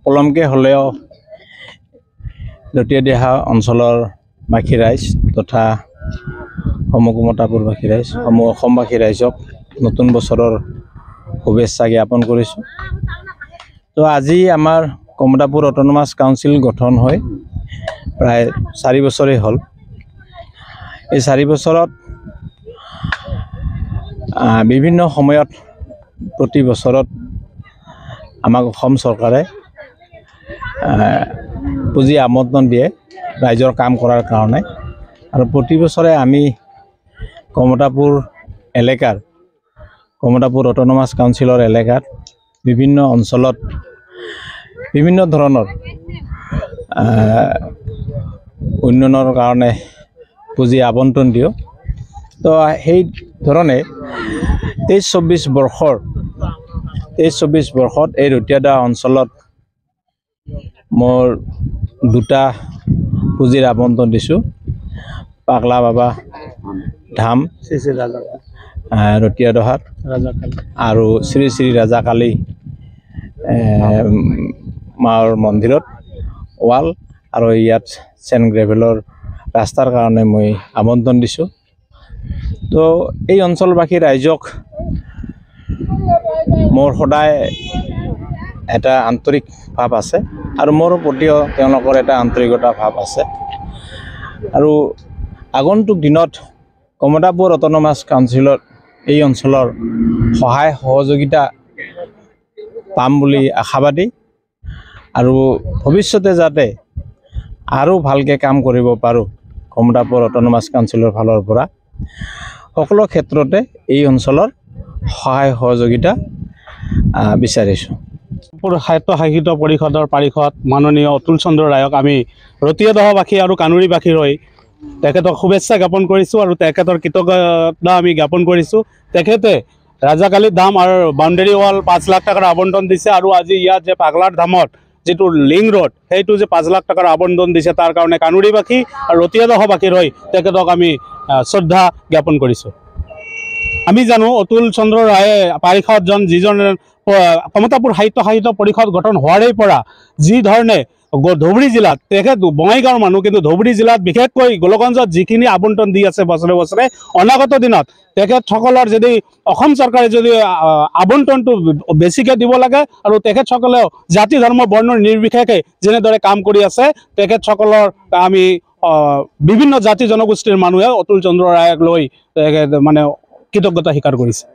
পলমকে হ'লেও লটিয়াদিহা অঞ্চলৰ বাসী ৰাইজ তথা সমগ্ৰ কমতাপুৰবাসী ৰাইজ অসমবাসী ৰাইজক নতুন বছৰৰ শুভেচ্ছা জ্ঞাপন কৰিছোঁ। তো আজি আমাৰ কমতাপুৰ অট'নমাছ কাউন্সিল গঠন হৈ প্ৰায় 4 বছৰেই হ'ল। এই 4 বছৰত বিভিন্ন সময়ত প্ৰতি বছৰত আমাক অসম চৰকাৰে পুঁজি আমন্ত্ৰণ দিয়ে ৰাইজৰ কাম কৰাৰ কাৰণে, আৰু প্ৰতি বছৰে আমি কমতাপুৰ এলেকাৰ কমতাপুৰ অট'নমাছ কাউন্সিলৰ এলেকাত বিভিন্ন অঞ্চলত বিভিন্ন ধৰণৰ উন্নয়নৰ কাৰণে পুঁজি আবণ্টন দিওঁ। তো সেই ধৰণে 23-24 বৰ্ষত এই ৰতিয়াদা অঞ্চলত মোৰ 2টা পুঁজিৰ আবণ্টন দিছোঁ। পাগলা বাবা ধাম ৰতিয়াদহাট আৰু শ্ৰী শ্ৰী ৰাজাকালী মাৰ মন্দিৰত ৱাল আৰু ইয়াত চেণ্ট গ্ৰেভেলৰ ৰাস্তাৰ কাৰণে মই আমন্ত্ৰণ দিছোঁ। তো এই অঞ্চলবাসী ৰাইজক মোৰ সদায় এটা আন্তৰিক ভাৱ আছে আৰু মোৰ প্ৰতিও তেওঁলোকৰ এটা আন্তৰিকতা ভাৱ আছে। আৰু আগন্তুক দিনত কমতাপুৰ অট'নমাছ কাউন্সিলত এই অঞ্চলৰ সহায় সহযোগিতা পাম বুলি আশাবাদী, আৰু ভৱিষ্যতে যাতে আৰু ভালকৈ কাম কৰিব পাৰোঁ কমতাপুৰ অট'নমাছ কাউন্সিলৰ ফালৰ পৰা সকলো ক্ষেত্ৰতে এই অঞ্চলৰ সহায় সহযোগিতা বিচাৰিছোঁ। সাহিত্য সাহিত্য পৰিষদৰ পাৰিষদ মাননীয় অতুল চন্দ্ৰ ৰায়ক আমি ৰতিয়াদহাবাসী আৰু কানুৰীবাসীৰ হৈ তেখেতক শুভেচ্ছা জ্ঞাপন কৰিছোঁ আৰু তেখেতৰ কৃতজ্ঞতা আমি জ্ঞাপন কৰিছোঁ। তেখেতে ৰাজাকালী ধাম আৰু বাউণ্ডেৰী ৱাল 5 লাখ টকাৰ আবণ্টন দিছে, আৰু আজি ইয়াত যে পাগলাৰ ধামত যিটো লিং ৰোড সেইটো যে 5 লাখ টকাৰ আবণ্টন দিছে, তাৰ কাৰণে কানুৰীবাসী আৰু ৰতিয়াদহাবাসীৰ হৈ তেখেতক আমি শ্ৰদ্ধা জ্ঞাপন কৰিছোঁ। আমি জানো অতুল চন্দ্ৰ ৰায়ে পাৰিষদজন যিজন কমতাপুৰ সাহিত্য পৰিষদ গঠন হোৱাৰেই পৰা যি ধৰণে ধুবুৰী জিলাত তেখেত বঙাইগাঁৱৰ মানুহ, কিন্তু ধুবুৰী জিলাত বিশেষকৈ গোলগঞ্জত যিখিনি আবণ্টন দি আছে বছৰে বছৰে, অনাগত দিনত তেখেতসকলৰ যদি অসম চৰকাৰে যদি আবণ্টনটো বেছিকৈ দিব লাগে আৰু তেখেতসকলেও জাতি ধৰ্ম বৰ্ণ নিৰ্বিশেষে যেনেদৰে কাম কৰি আছে, তেখেতসকলৰ আমি বিভিন্ন জাতি জনগোষ্ঠীৰ মানুহে অতুল চন্দ্ৰ ৰায়ক লৈ মানে কৃতজ্ঞতা স্বীকাৰ কৰিছে।